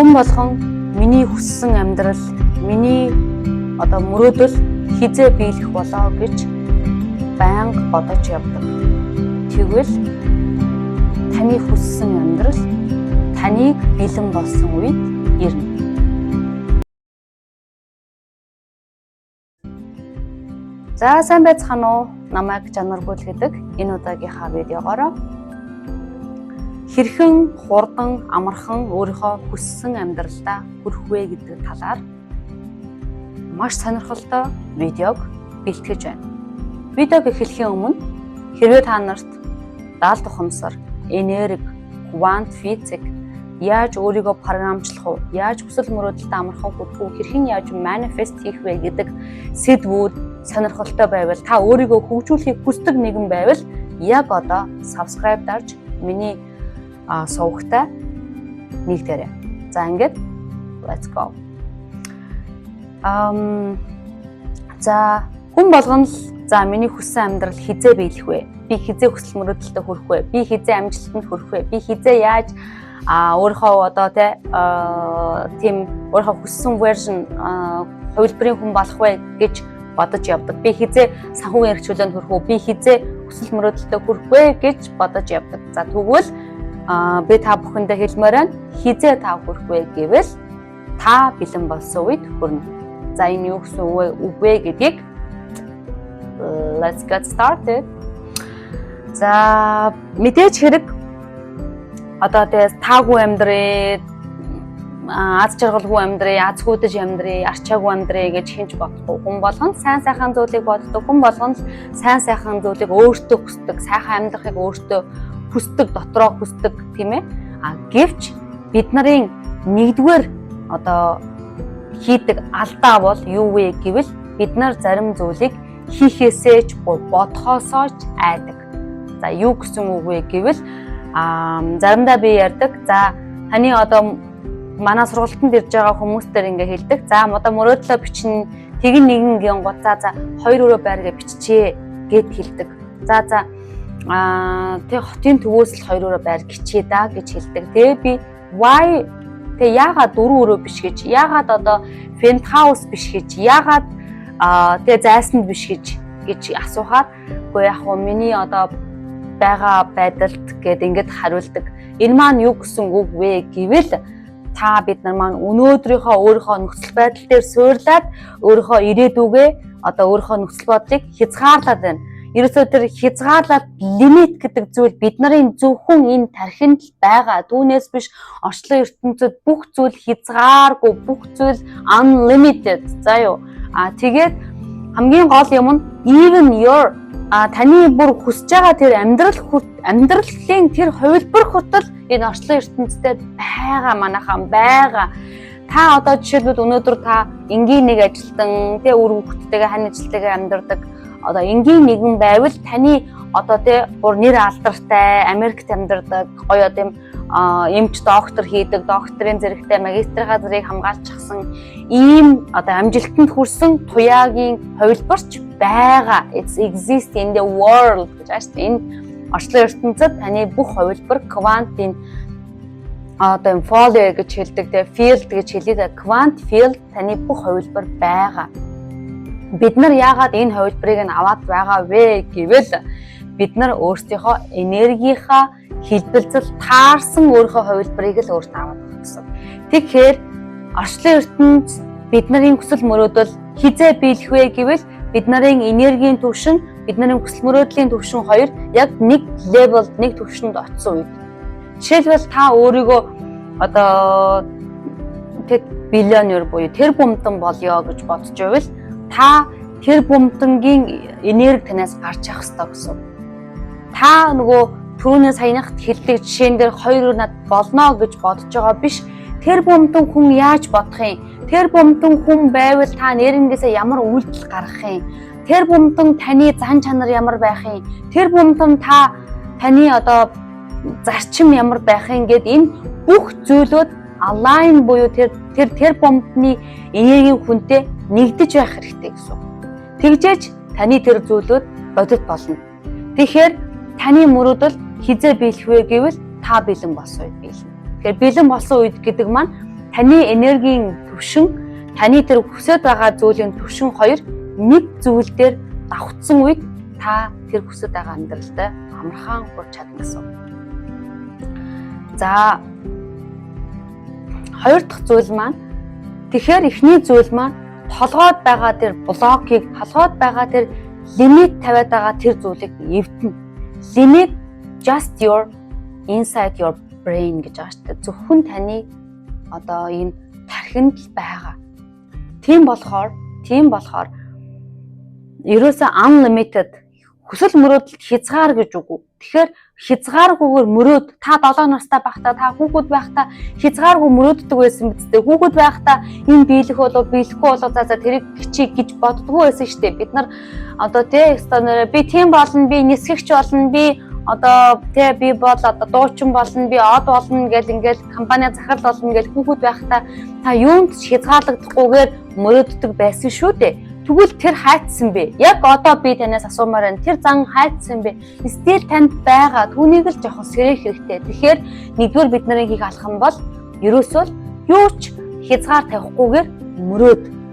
Хүн болгон миний хүссэн амьдрал, миний мөрөөдөл хизээ биелэх болоо гэж байнга бодож явдаг. Тэгвэл таны хүссэн амьдрал таныг бэлэн болсон үед ирнэ. За сайн байцгаана уу? Намайг Жанаргүйл гэдэг энэ удаагийнхаа видеогоор хэрхэн хурдан амархан өөрийнхөө хүссэн амьдралдаа хүрэх вэ гэдэг талаар маш сонирхолтой видеог бэлтгэж байна. Видеог эхлэхийн өмнө хэрвээ та нарт даалт ухамсар, энерги, квант физик, яаж өөрийгөө програмчлах уу, яаж хүсэл мөрөөдөлд амархан хүрэх үү, хэрхэн яаж манифест хийх вэ гэдэг сэдвүүд сонирхолтой байвал, та өөрийгөө хөгжүүлэхийг хүсдэг нэгэн байвал яг одоо subscribe дарж миний сувгтай нэгдээрэй. За ингээд let's go. За хүн болгон л за миний хүссэн амьдрал хизээ биелэх вэ? Би хизээ хүсэл мөрөөдөлтөд хүрэх вэ? Би хизээ амжилтанд хүрэх вэ? Би хизээ яаж өөрийнхөө тийм өөрийнхөө хүссэн version хувилбарын хүн болох вэ гэж бодож явдаг. Би хизээ санхүүгийн эрхчлөлөнд хүрэх үү? Би хизээ хүсэл мөрөөдөлтөд хүрэх вэ гэж бодож явдаг. За тэгвэл би та бүхэндээ хэлмээр байна. Хизээ та хүрэх вэ гэвэл та бэлэн болсон үед хүрнэ. За энэ юу гэсэн үг вэ гэдгийг let's get started. За мэдээж хэрэг таагүй амьдрээ, аз жаргалгүй амьдрээ, аз хүйдэж амьдрээ, арчаагүй амьдрээ гэж хинч бодохгүй. Хүн болгон сайн сайхан зүйлийг боддог. Хүн болгон сайн сайхан зүйлийг өөртөө хүсдэг, сайхан амьдрахыг өөртөө хүсдэг, дотроо хүсдэг, тийм ээ. Гэвч бид нарын нэгдүгээр хийдэг алдаа бол юу вэ гэвэл бид нар зарим зүйлийг хийхээсээ ч бодхоосоо ч айдаг. За юу гэсэн үг вэ гэвэл заримдаа би ярьдаг. За таны манай сургалтанд ирж байгаа хүмүүстээр ингээ хэлдэг. За мөрөөдлөө бичнэ, тэгин нэгэн гингут за 2 өрөө байргээ биччихээ гэд хэлдэг. За тэг хотын төвөөс л 2 өрөө байр гिचээ да гэж хэлдэг. Тэгээ би why тэг яагаад 4 өрөө биш гэж, яагаад penthouse биш гэж, яагаад тэг зайсанд биш гэж асуухаар үгүй яг хөө миний байгаа байдалд гэд ингээд хариулдаг. Энэ маань юу гэсэн үг вэ гэвэл та бид нар маань өнөөдрийнхөө өөрийнхөө нөхцөл байдал дээр суурлаад өөрийнхөө ирээдүгээ өөрийнхөө нөхцөл бодлыг хязгаарлаад байна. Ерөөсөө тэр хязгаарлаад лимит гэдэг зүйл бид нарын зөвхөн энэ тархинд л байгаа. Түүнээс биш орчлон ертөнцид бүх зүйл хязгааргүй, бүх зүйл unlimited. За юу. Тэгээд хамгийн гол юм нь even your таны бүр хүсэж байгаа тэр амьдралын тэр хувилбар хүртэл энэ орчлон ертөнцид байгаа манайхан байгаа. Та жишээлбэл өнөөдөр та энгийн нэг ажилтан, үр хүүхдтэйгээ хань ажилтайгаа амьдардаг энгийн нэгэн байвал таны бүр нэр алдартай Америкт амьдардаг гоё эмч доктор хийдэг, докторийн зэрэгтэй магистрийн зэрэг хамгаалчихсан ийм амжилтанд хүрсэн туяагийн хувилбарч байгаа. It's exist in the world гэж энэ орчлон ертөнцид таны бүх хувилбар квантын folio гэж хэлдэг, field гэж хэлээд квант field таны бүх хувилбар байгаа. Бид нар яагаад энэ хувилбарыг аваад байгаа вэ гэвэл бид нар өөрсдийнхөө энергийнхаа хэлбэлцэл таарсан өөрийнхөө хувилбарыг л өөртөө аваад байгаа гэсэн. Тэгэхээр орчлон ертөнд бид нарын хүсэл мөрөөдөл хизээ биелэх вэ гэвэл бид нарын энергийн түвшин, бид нарын хүсэл мөрөөдлийн түвшин хоёр яг нэг левелд, нэг түвшинд очсон үед. Жишээлбэл та өөрийгөө биллионер буюу тэр бумтан болёо гэж бодож байвал та тэр бумтангийн энерги танаас гарч явах ёстой гэсэн. Та нөгөө түрүүний саяхт хэлдэг жишээн дээр 2 над болно гэж бодож байгаа биш. Тэр бумтан хүн яаж бодох юм? Тэр бумтан хүн байвал та нэрнгээсээ ямар үйлдэл гаргах юм? Тэр бумтан таны зан чанар ямар байх юм? Тэр бумтан таны зарчим ямар байх юм гэд энэ бүх зүйлүүд align буюу тэр бумтны энергийн хүнтэй нэгдэж байх хэрэгтэй гэсэн. Тэгжээж таны тэр зүйлүүд бодит болно. Тэгэхээр таны мөрөөдөл хизээ биелэх вэ гэвэл та бэлэн болсон үед биелнэ. Тэгэхээр бэлэн болсон үед гэдэг маань таны энергийн түвшин, таны тэр хүсэж байгаа зүйлийн түвшин хоёр нэг зүйл дээр давхцсан үед та тэр хүсэж байгаа амьдралдаа амархан хүрч чадна гэсэн. За хоёр дахь зүйл маань тэгэхээр эхний зүйл маань толгойд байгаа тэр блокийг, толгойд байгаа тэр лимит тавиад байгаа тэр зүйлийг эвдэнэ. Limit just your inside your brain гэж байгаа шүү дээ. Зөвхөн таны одоо энэ тархинд л байгаа. Тийм болохоор ерөөсөө unlimited хүсэл мөрөөдөлд хязгаар гэж үгүй. Тэгэхээр хязгааргүйгээр мөрөөд та 7 настай байхдаа та хүүхэд байхдаа хязгааргүй мөрөөддөг байсан биз дээ. Хүүхэд байхдаа энэ биелэх болов биелэхгүй болов за тэрийг хичээг гэж боддгоо байсан шүү дээ. Бид нар одоо би тийм болно, би нисгэгч болно, би одоо би бол одоо дуучин болно, би од болно гэл ингээл компани захирал болно гэл хүүхэд байхдаа та юунд ч хязгаарлагдахгүйгээр мөрөөддөг байсан шүү дээ. Тэгвэл тэр хайцсан бэ? Яг одоо би танаас асуумаар байна. Тэр зан хайцсан бэ? Стил танд байгаа. Түүнийг л жоохон сэрэх хэрэгтэй. Тэгэхээр нэгдүгээр бид нарын хийх алхам бол ерөөсөө юу ч хязгаар тавихгүйгээр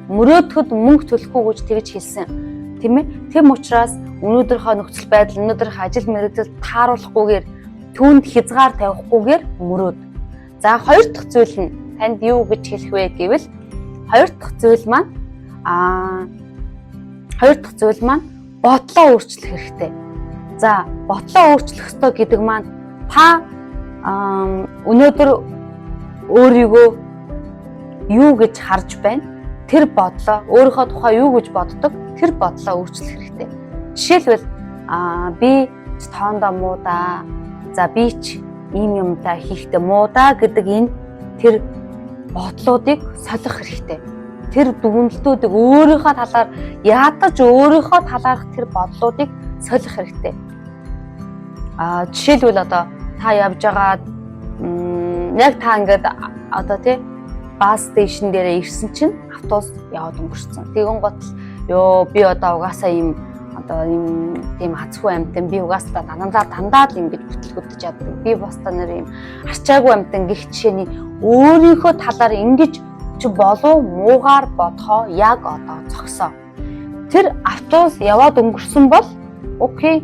мөрөөдөхөд мөнгө төлөхгүй гэж тэгж хэлсэн. Тийм ээ? Тэм учраас өнөөдрийнхөө нөхцөл байдал, өнөөдрийнхөө ажил мэргэжил тааруулахгүйгээр түүнд хязгаар тавихгүйгээр мөрөөд. За хоёр дахь зүйл нь танд юу гэж хэлэх вэ гэвэл хоёр дахь зүйл маань бодлоо өөрчлөх хэрэгтэй. За бодлоо өөрчлөх ёстой гэдэг маань та өнөөдөр өөрийгөө юу гэж харж байна? Тэр бодлоо өөрийнхөө тухай юу гэж боддог? Тэр бодлоо өөрчлөх хэрэгтэй. Жишээлбэл би тоондоо муу да. За би ч ийм юмдаа хийхдээ муу да гэдэг энэ тэр бодлуудыг солих хэрэгтэй. Тэр дүгнэлтүүдийг өөрийнхөө талаар ядаж өөрийнхөө талаарх тэр бодлуудыг солих хэрэгтэй. Жишээлбэл одоо та явж байгаа яг та ингээд одоо бас стейшн дээрээ ирсэн чинь автобус яваад өнгөрсөн. Тэгэн гот би одоо угаасаа ийм азгүй амтан би угаасаа дандаа л ингэж бүтлгүүдэж яддаг. Би бостой нэр ийм арчаагүй амтан гэх жишээний өөрийнхөө талаар ингэж чи болов муугаар бодхоо яг одоо зогсоо. Тэр автобус яваад өнгөрсөн бол окей.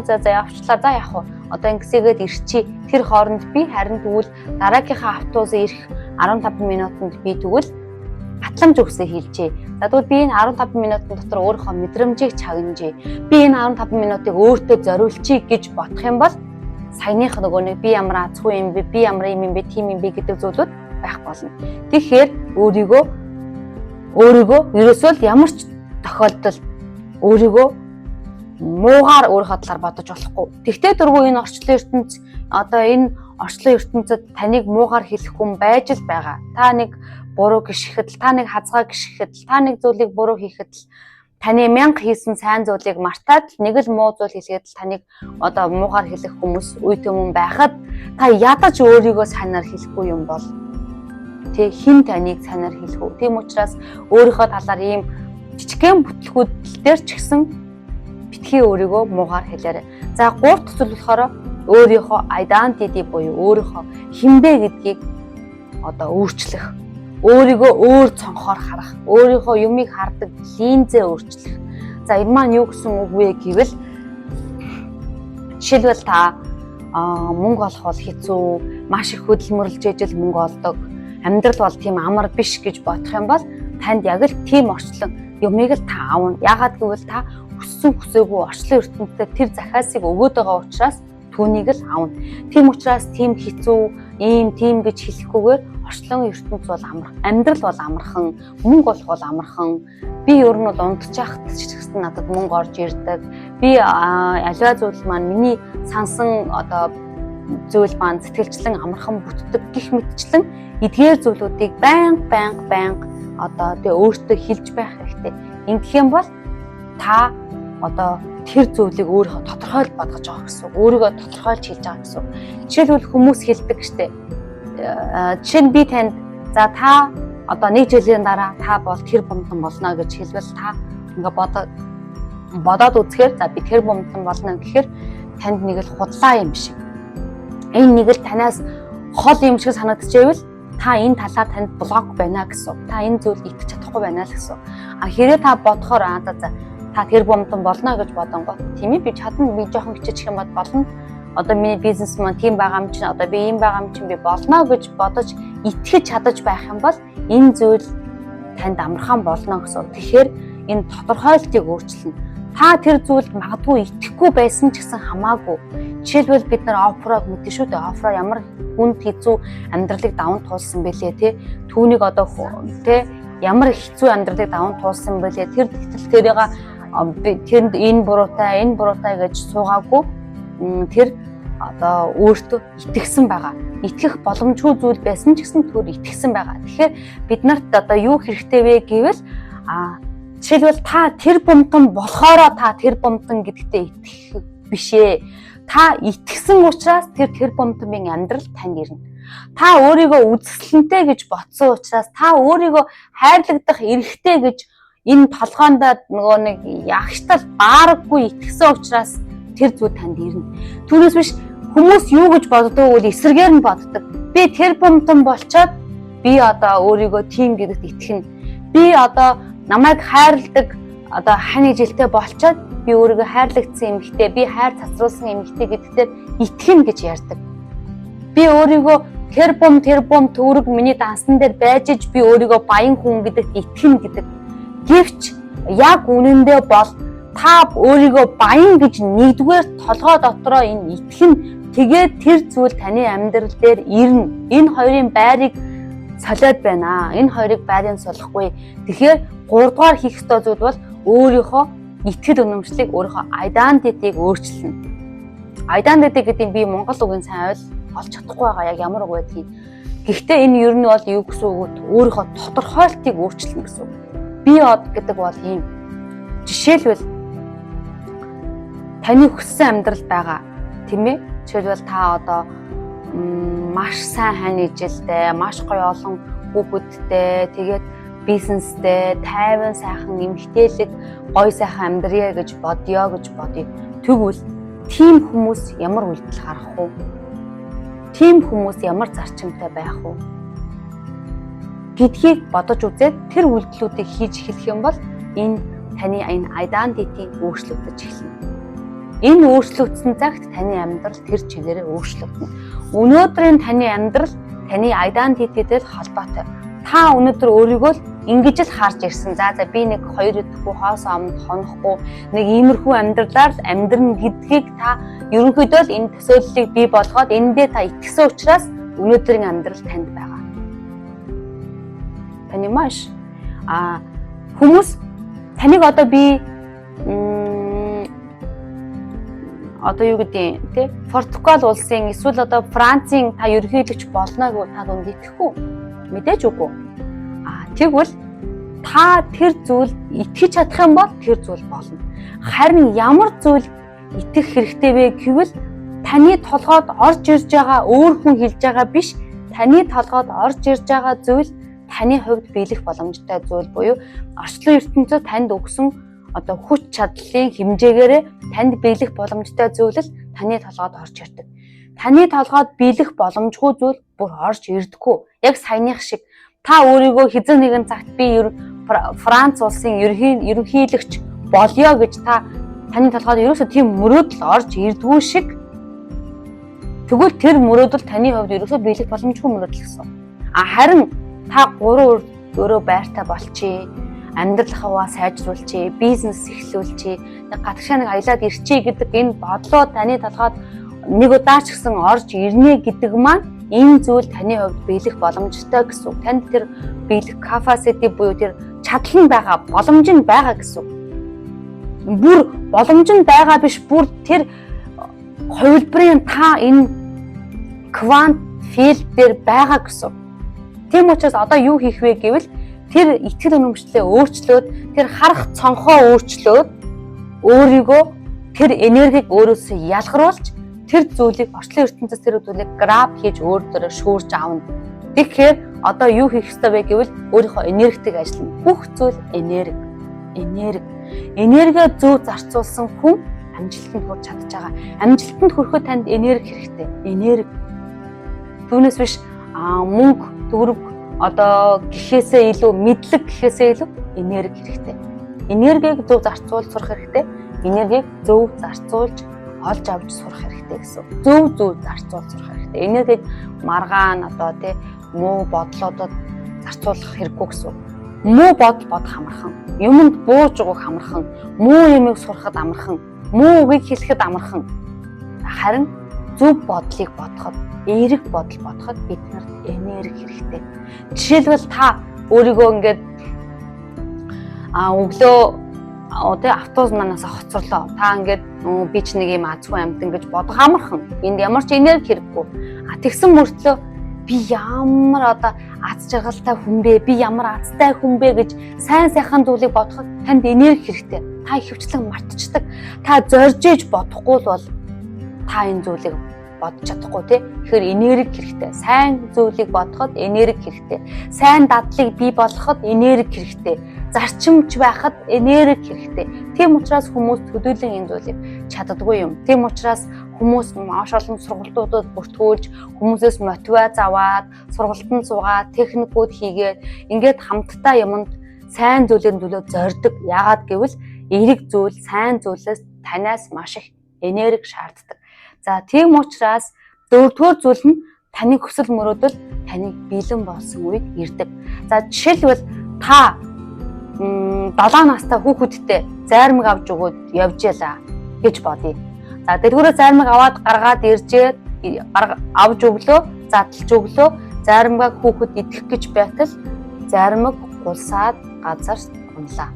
За явчлаа. За яах вэ? Одоо ингэсгээд ирчи. Тэр хооронд би харин тэгвэл дараагийнхаа автобус ирэх 15 минутанд би тэгвэл батламж өгсөө хийлжээ. За тэгвэл би энэ 15 минутын дотор өөрийнхөө мэдрэмжийг чагнажээ. Би энэ 15 минутыг өөртөө зориулчих гэж бодох юм бол саяных нөгөө нэг би ямар азгүй юм бэ? Би ямар юм бэ? Тийм юм бэ гэдэг зүйлүүд байх болно. Тэгэхээр өөрийгөө ерөөсөө л ямар ч тохиолдолд өөрийгөө муугаар өөрийнхөө талаар бодож болохгүй. Тэгтээ дөрвөө энэ орчлон ертөнц энэ орчлон ертөнцид таныг муугаар хэлэх хүн байж л байгаа. Та нэг буруу гიშгэхэд, та нэг хазгаа гიშгэхэд, та нэг зүйлийг буруу хийхэд л таны 1000 хийсэн сайн зүйлийг мартаад нэг л муу зүйл хийлгээд л таныг одоо муугаар хэлэх хүмүүс үе төмөн байхад та ядаж өөрийгөө санаар хэлэхгүй юм бол хин таныг санаар хэлэх үү. Тийм учраас өөрийнхөө талаар ийм жижигхэн бүтлгүүд дээр ч гэсэн битгий өөрийгөө муугаар хэлээрэй. За 3 дахь зүйл болохоор өөрийнхөө identity буюу өөрийнхөө хинбэ гэдгийг одоо өөрчлөх. Өөрийгөө өөр цонхоор харах, өөрийнхөө юмыг хардаг линзээ өөрчлөх. За энэ маань юу гэсэн үг вэ гэвэл жишээлбэл та мөнгө олох бол хэцүү, маш их хөдөлмөрлж ижил мөнгө олдог. Амьдрал бол тийм амар биш гэж бодох юм бол танд яг л тийм орчлон юмыг л та аавна. Яагаад гэвэл та хүссэн хүсээгүй орчлон ертөнцид тэр захиасыг өгөөд байгаа учраас түүнийг л аавна. Тийм учраас тийм хэцүү, тийм гэж хэлэхгүйгээр орчлон ертөнц бол амьдрал бол амархан, мөнгө олох бол амархан. Би ер нь бол унтчих ч гэсэн надад мөнгө орж ирдэг. Би аливаа зүйл маань миний сансан одоо зүйл маань сэтгэлчлэн амархан бүтдэг гэх мэтчлэн эдгээр зүйлүүдийг байнга одоо өөртөө хэлж байх хэрэгтэй. Ингэх юм бол та одоо тэр зүйлийг өөрийнхөө тодорхойлж бодгож байгаа гэсэн. Өөрийгөө тодорхойлж хэлж байгаа гэсэн. Жишээлбэл хүмүүс хэлдэг штэ. Жишээ нь би танд за та одоо нэг жилийн дараа та бол тэр бомтон болно гэж хэлвэл та ингээ бодоод үзэхээр за би тэр бомтон болно гэхээр танд нэг л худлаа юм шиг. Энэ нэг л танаас хол юм шиг санагдчихвэл та энэ талаар танд блок байна гэсэн. Та энэ зүйлд итгэж чадахгүй байна л гэсэн. Хэрэг та бодохоор та тэр бомтон болно гэж бодонгоо тийм ээ би чадна би жоохон хичээчих юм болно. Одоо миний бизнес маань тийм байгаа юм чинь одоо би ийм байгаа юм чинь би болно гэж бодож итгэж чадаж байх юм бол энэ зүйл танд амархан болно гэсэн. Тэгэхээр энэ тодорхойлтыг өөрчилнө. Та тэр зүйлд магадгүй итгэхгүй байсан ч гэсэн хамаагүй. Жишээлбэл бид нар Офраг мэдэн шүү дээ. Офра ямар хүнд хэцүү амьдралыг даван туулсан бэлээ те. Түүнийг одоо те ямар хэцүү амьдралыг даван туулсан бэлээ. Тэр тэрэнд энэ буруутай гэж суугаагүй. Тэр одоо өөртөө итгэсэн байгаа. Итгэх боломжгүй зүйл байсан ч гэсэн түр итгэсэн байгаа. Тэгэхээр бид нарт одоо юу хэрэгтэй вэ гэвэл жишээлбэл та тэр бомтон болохоороо та тэр бомтон гэдэгтээ итгэх бишээ. Та итгэсэн учраас тэр бомтонгийн амьдрал танд ирнэ. Та өөрийгөө үзэсгэлэнтэй гэж бодсон учраас та өөрийгөө хайрлагдах эрхтэй гэж энэ толгоонд нөгөө нэг ягштал баараггүй итгэсэн учраас тэр зүйл танд ирнэ. Түүнээс биш хүмүүс юу гэж боддог вэ? Эсрэгээр нь боддог. Би тэр бомтон болчоод би одоо өөрийгөө тийм гэдэгт итгэнэ. Би одоо намайг хайрладаг одоо хань жилтэй болчоод би өөрийгөө хайрлагдсан эмэгтэй, би хайр цацруулсан эмэгтэй гэдэгтээ итгэнэ гэж ярьдаг. Би өөрийгөө тэр бом төвөрг миний дансан дээр байж иж би өөрийгөө баян хүн гэдэгт итгэнэ гэдэг. Гэвч яг үнэндээ бол та өөрийгөө баян гэж нэгдүгээр толгой дотроо энэ итгэн тэгээд тэр зүйл таны амьдрал дээр ирнэ. Энэ хоёрын байрыг солиод байна. Энэ хоёрыг байрын солихгүй. Тэгэхээр 3 дугаар хийх ёстой зүйл бол өөрийнхөө итгэл үнэмшлийг өөрийнхөө identity-г өөрчилнө. Identity гэдэг би монгол үгийн сайн олж чадахгүй байгаа. Яг ямар үг байдгийг. Гэхдээ энэ ер нь бол юу гэсэн үг вэ? Өөрийнхөө тодорхойлтыг өөрчилнө гэсэн үг. Би гэдэг бол ийм. Жишээлбэл таны хүссэн амьдрал байгаа тийм ээ. Жишээлбэл та одоо маш сайн хань ижилтэй, маш гоё олон хүүхэдтэй, тэгээд бизнестэй, тайван сайхан эмэгтэйлэг гоё сайхан амьдрья гэж бодё. Тэгвэл тийм хүмүүс ямар үйлдэл гаргах вэ? Тийм хүмүүс ямар зарчимтай байх вэ? Гэдгийг бодож үзээд тэр үйлдэлүүдийг хийж эхлэх юм бол энэ таны identity өөрчлөгдөж эхэлнэ. Энэ өөрчлөгдсөн цагт таны амьдрал тэр чигээрээ өөрчлөгдөнө. Өнөөдрийн таны амьдрал таны identity-тэй холбоотой. Та өнөөдөр өөрийгөө ингэж л харж ирсэн. За би нэг 2 өдөргүй хоос амд хонохгүй нэг иймэрхүү амьдралаар л амьдрна гэдгийг та ерөнхийдөө л энэ төсөөллийг бий болгоод эндээ та итгэсэн учраас өнөөдрийн амьдрал танд байгаа. Таны маш хүмүүс таныг одоо би одоо юу гэдэг те Португал улсын эсвэл одоо Францын та ерөнхийлөгч болно гэвэл та дунд итгэхгүй мэдээж үгүй. Тэгвэл та тэр зүйл итгэж чадах юм бол тэр зүйл болно. Харин ямар зүйл итгэх хэрэгтэй вэ гэвэл таны толгойд орж ирж байгаа өөр хүн хэлж байгаа биш, таны толгойд орж ирж байгаа зүйл таны хувьд биелэх боломжтой зүйл буюу орчлон ертөнцид танд өгсөн одоо хүч чадлын хэмжээгээр танд биелэх боломжтой зүйл л таны толгойд орж ирдэг. Таны толгойд биелэх боломжгүй зүйл бүр орж ирдэггүй. Яг саяных шиг та өөрийгөө хэзээ нэгэн цагт би Франц улсын ерөнхийлөгч болё гэж таны толгойд ерөөсөө тийм мөрөөдөл орж ирдэггүй шиг тэгвэл тэр мөрөөдөл таны хувьд ерөөсөө биелэх боломжгүй мөрөөдөл гэсэн. Харин та 3 өөрөө байртай болчихъя. Амьдралаа сайжруулчих, бизнес эхлүүлчих, гадагшаа нэг аялаад ирчихье гэдэг энэ бодлоо таны толгойд нэг удаа ч гэсэн орж ирнэ гэдэг маань энэ зүйл таны хувьд биелэх боломжтой гэсэн. Танд тэр биелэх capacity буюу тэр чадал нь байгаа, боломж нь байгаа гэсэн. Бүр боломж нь байгаа биш, бүр тэр хувилбарын та энэ quant field дээр байгаа гэсэн. Тийм учраас одоо юу хийх вэ гэвэл тэр итгэл үнэмшлээ өөрчлөөд, тэр харах цонхоо өөрчлөөд өөрийгөө тэр энергийг өөрөөсөө ялгаруулж тэр зүйлийг орчлон ертөнцөөс тэр зүйлийг граб хийж өөр дөрөөр шүүрж авна. Тэгэхээр одоо юу хийх ёстой вэ гэвэл өөрийнхөө энергитийг ажиллана. Бүх зүйл энерги. Энерги зөв зарцуулсан хүн амжилтанд хүрч чадж байгаа. Амжилтанд хүрэхэд танд энерги хэрэгтэй. Энерги. Түүнээс биш мөнгө төгрөг одоо гэхээсээ илүү мэдлэг гэхээсээ илүү энерги хэрэгтэй. Энергийг зөв зарцуулж сурах хэрэгтэй. Энергийг зөв зарцуулж олж авч сурах хэрэгтэй гэсэн. Зөв зарцуулж сурах хэрэгтэй. Энергийг маргаан одоо тий муу бодлуудад зарцуулах хэрэггүй гэсэн. Муу бодол бодох амархан. Юмд бууж өгөх амархан. Муу юмыг сурахад амархан. Муу үгийг хэлэхэд амархан. Харин зөв бодлыг бодоход, эерэг бодол бодоход биднэрт энерги хэрэгтэй. Жишээлбэл та өөрийгөө ингээд өглөө одоо автобус манаас хоцорлоо. Та ингээд би ч нэг юм азгүй амьтан гэж бодох амархан. Энд ямар ч энерги хэрэггүй. Тэгсэн мөртлөө би ямар одоо аз жаргалтай хүн бэ? Би ямар азтай хүн бэ гэж сайн сайхан зүйлийг бодоход танд энерги хэрэгтэй. Та ихэвчлэн мартчихдаг. Та зорж иж бодохгүй бол та энэ зүйлийг бодож чадахгүй тий. Тэгэхээр энерги хэрэгтэй. Сайн зүйлийг бодоход энерги хэрэгтэй. Сайн дадлыг бий болгоход энерги хэрэгтэй. Зарчимч байхад энерги хэрэгтэй. Тийм учраас хүмүүс төдийлөн энэ зүйлийг чаддаггүй юм. Тийм учраас хүмүүс маш олон сургалтуудад бүртгүүлж, хүмүүсээс мотивац аваад, сургалтанд суугаад, техникүүд хийгээд ингээд хамтдаа юмд сайн зүйлийн төлөө зорддог. Яагаад гэвэл эерэг зүйл, сайн зүйлээс танаас маш их энерги шаарддаг. За тийм учраас дөрөвдүгээр зүйл нь таны хүсэл мөрөөдөл таныг бэлэн болсон үед ирдэг. За жишээлбэл та 7 настай хүүхэдтэй зайрмаг авч өгөөд явж ялаа гэж бодъё. За тэргүүрээ зайрмаг аваад гаргаад иржээд авж өглөө, задлж өглөө, зайрмаг хүүхэд идэх гэж байтал зайрмаг гулсаад газар унлаа.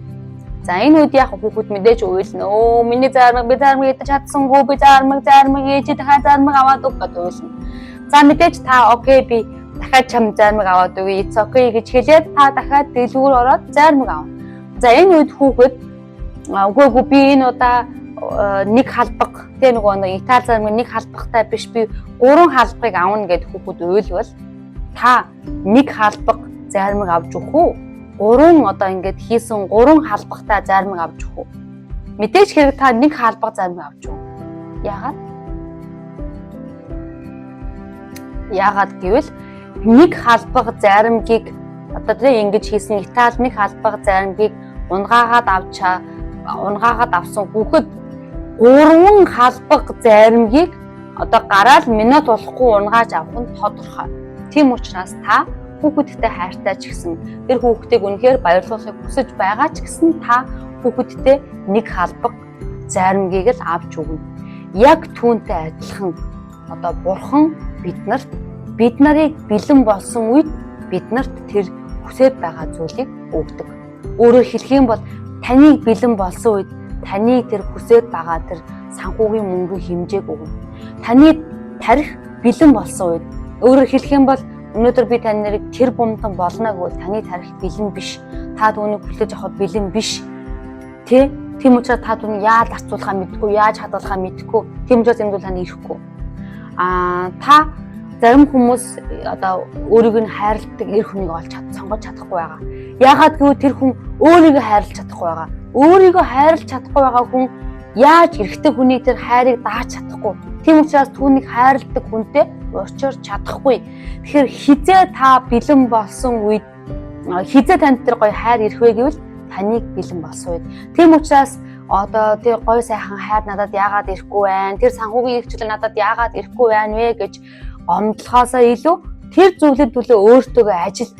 За энэ үед яг хүүхэд мэдээж уйлна. Өө миний зайрмаг би зайрмаг идэж чадсангүй, би зайрмаг ээжид дахиад зайрмаг аваад өг гэж уйлна. За мэдээж та окей би дахиад чам зайрмаг аваад өгье. It's okay гэж хэлээд та дахиад дэлгүүр ороод зайрмаг авна. За энэ үед хүүхэд үгүй би энэ удаа нэг халбаг тийм нэг Итали зайрмаг нэг халбагтай биш би 3 халбагыг авна гэд хүүхэд уйлвал та нэг халбаг зайрмаг авч өгөх үү? 3 одоо ингээд хийсэн 3 халбагтай зайрмаг авч өгөх үү? Мэдээж хэрэг та нэг халбаг зайрмаг авч өг. Яагаад гэвэл нэг халбаг зайрамгийг одоо тийм ингэж хийсэн Итали нэг халбаг зайрамгийг унгаагаад авсан хүүхэд 3 халбаг зайрамгийг одоо гараад минут болохгүй унгааж авах нь тодорхой. Тийм учраас та хүүхэдтэй хайртай ч гэсэн тэр хүүхдийг үнэхээр баярлуулахыг хүсэж байгаа ч гэсэн та хүүхэдтэй нэг халбаг зайрамгийг л авч өгнө. Яг түүнтэй адилхан одоо Бурхан бид нарыг бэлэн болсон үед биднэрт тэр хүсэж байгаа зүйлийг өгдөг. Өөрөөр хэлэх юм бол таныг бэлэн болсон үед таны тэр хүсэж байгаа тэр санхүүгийн мөнгөний хэмжээг өгнө. Таны тарих бэлэн болсон үед өөрөөр хэлэх юм бол өнөөдөр би таны нарыг тэр бумтан болно гэвэл таны тарих бэлэн биш. Та түүнийг хүлээж авахд бэлэн биш. Тийм учраас та түүнийг яаж зарцуулахаа мэдэхгүй, яаж хадгалахаа мэдэхгүй. Тийм учраас энэ зүйл тань ирэхгүй. Та зарим хүмүүс одоо өөрийг нь хайрладаг эр хүнийг олж сонгож чадахгүй байгаа. Яагаад гэвэл тэр хүн өөрийгөө хайрлаж чадахгүй байгаа. Өөрийгөө хайрлаж чадахгүй байгаа хүн яаж эрэгтэй хүний тэр хайрыг дааж чадахгүй. Тийм учраас түүнийг хайрладаг хүнтэй уулзч чадахгүй. Тэгэхээр хизээ та бэлэн болсон үед хизээ танд тэр гоё хайр ирэх вэ гэвэл таныг бэлэн болсон үед. Тийм учраас одоо тэр гоё сайхан хайр надад яагаад ирэхгүй байна? Тэр санхүүгийн хэрэгчлэл надад яагаад ирэхгүй байна вэ гэж гомдлохоосоо илүү тэр зүйлийн төлөө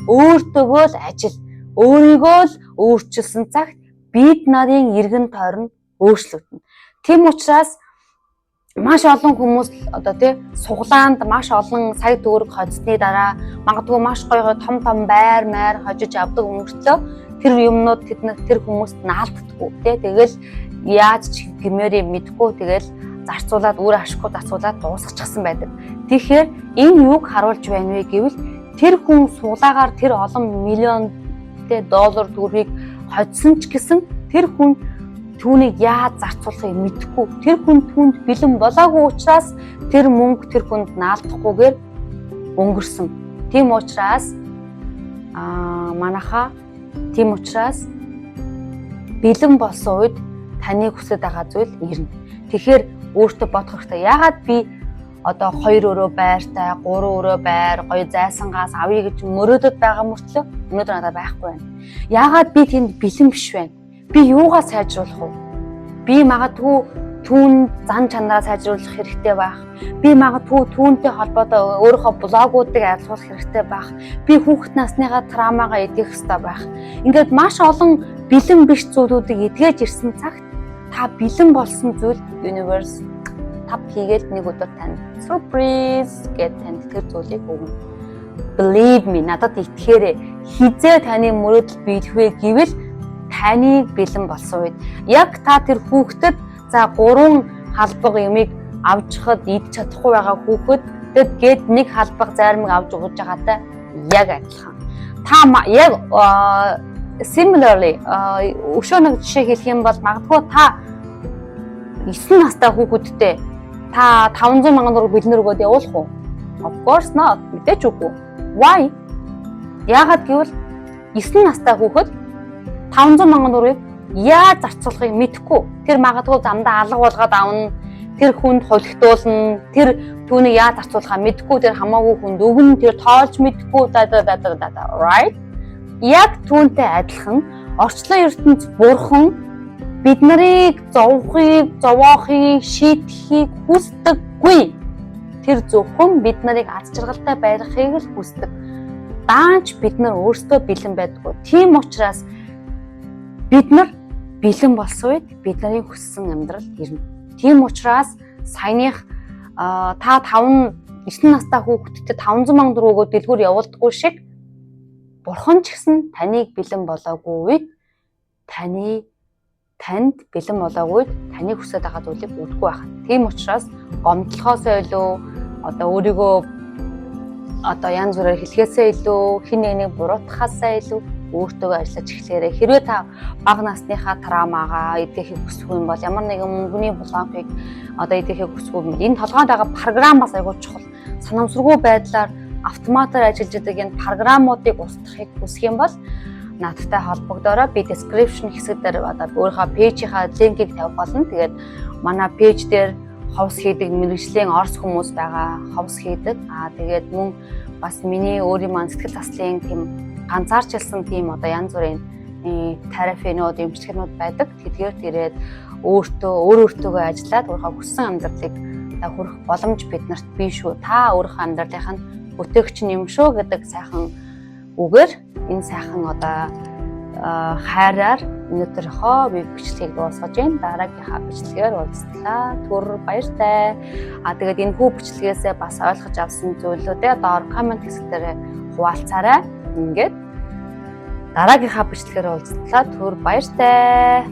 өөртөөгөө л ажил. Өөрийгөө л өөрчилсөн цагт бид нарын эргэн тойрон өөрчлөгдөнө. Тийм учраас маш олон хүмүүс одоо суглаанд маш олон сая төгрөг хоцсны дараа магадгүй маш гоё том байр хожиж авдаг өнгөртлөө тэр юмнууд тэр хүмүүст наалддаггүй. Тэгэл яаж ч гэмээрээ мэдгүй тэгэл зарцуулаад өөр ашиггүй зарцуулаад дуусгачихсан байдаг. Тэгэхээр энэ юуг харуулж байна вэ гэвэл тэр хүн суулаагаар тэр олон миллион доллар төгрөгийг хоцсон ч гэсэн тэр хүн түүнийг яаж зарцуулахыг мэдэхгүй. Тэр хүн түүнд бэлэн болоогүй учраас тэр мөнгө тэр хүнд наалдахгүйгээр өнгөрсөн. Тийм учраас бэлэн болсон үед таны хүсэж байгаа зүйл ирнэ. Тэгэхээр өөртөө бодох хэрэгтэй. Яагаад би одоо 2 өрөө байртай, 3 өрөө байр, гоё зайсангаас авъя гэж мөрөөдөд байгаа мөртлөө өнөөдөр надад байхгүй байна. Яагаад би тэнд бэлэн биш байна? Би юугаа сайжруулах вэ? Би магадгүй түүн зан чанараа сайжруулах хэрэгтэй байх. Би магадгүй түүнтэй холбоотой өөрийнхөө блогуудыг арилгуулах хэрэгтэй байх. Би хүүхэд насныхаа травмагаа эдгэх хэрэгтэй байх. Ингээд маш олон бэлэн биш зүйлүүдийг эдгэж ирсэн цагт та бэлэн болсон зүйл universe тав хийгээл нэг өдөр танд surprise гэж танд тэр зүйлийг өгнө. Believe me, надад итгэхээрээ хизээ таны мөрөөдөл биелэх гэвэл таныг бэлэн болсон үед яг та тэр хүүхдэд за 3 халбаг юмыг авч хад идэж чадахгүй байгаа хүүхэдтэй гээд нэг халбаг зармыг авч өгч байгаатай яг адилхан. Та яг similarly өшөө нэг жишээ хэлэх юм бол магадгүй та 9 настай хүүхэдтэй та 500 мянган төгрөг бэлэн өгөөд явуулах уу? Of course not. Мэдээч үгүй. Why? Яагаад гэвэл 9 настай хүүхэд 500 мянган төгрөгийг яаж зарцуулахыг мэдэхгүй. Тэр магадгүй замдаа алга болгоод авна. Тэр хүнд холигдуулна. Тэр түүнийг яаж зарцуулахаа мэдэхгүй. Тэр хамаагүй хүнд өгнө. Тэр тоолж мэдэхгүй. Right? Яг түүнтэй адилхан орчлон ертөнц бурхан бид нарыг зовоохыг шийдэхийг хүсдэггүй. Тэр зөвхөн бид нарыг аз жаргалтай байхыг л хүсдэг. Даанч бид нар өөрсдөө бэлэн байдаггүй. Тийм учраас бид нар бэлэн болсон үед бид нарын хүссэн амьдрал ирнэ. Тийм учраас саяных та 9 настай хүүхэдтэй 500 мянган төгрөг өгөөд дэлгүүр явуулдаггүй шиг бурхан ч гэсэн таныг бэлэн болоогүй үед танд бэлэн болоогүй таны хүсэж байгаа зүйлийг өгөхгүй байх. Тийм учраас гомдлохоосоо илүү одоо өөрийгөө одоо янз бүрээр хэлхээсээ илүү хин нэг буруутгахаасаа илүү өөртөө ажиллаж эхлээрэй. Хэрвээ та бага насныхаа травмагаа эдэхийг хүсэх юм бол ямар нэгэн мөнгөний блокийг одоо эдэхийг хүсэх юм. Энэ толгойд байгаа програмаас айгуу чухал. Санамсаргүй байдлаар автоматар ажиллаж байгаа энэ програмуудыг устгахыг хүсэх юм бол надтай холбогдороо. Би description хэсэг дээр одоо өөрийнхөө пэйжийнхаа линкийг тавих болно. Тэгээд манай пэйж дээр ховс хийдэг мэргэжлийн орс хүмүүс байгаа. Ховс хийдэг. Тэгээд мөн бас миний өөрийн маань сэтгэл заслын тийм ганцаарчилсан тийм одоо янз бүрийн терапинууд, эмчилгээнүүд байдаг. Тэдгээр ирээд өөртөө ажиллаад өөрийнхөө хүссэн амьдралыг хүрэх боломж биднэрт бий шүү. Та өөрийнхөө амьдралынх нь бүтээгч юм шүү гэдэг сайхан үгээр энэ сайхан одоо хайраар өнөөдрийнхөө би бичлэгийг дуусгаж байна. Дараагийнхаа бичлэгээр уулзлаа. Түр баяртай. Тэгээд энэ хүү бичлэгээсээ бас ойлгож авсан зүйлүүдээ доор коммент хэсгээр хуваалцаарай. Ингээд дараагийнхаа бичлэгээр уулзлаа. Түр баяртай.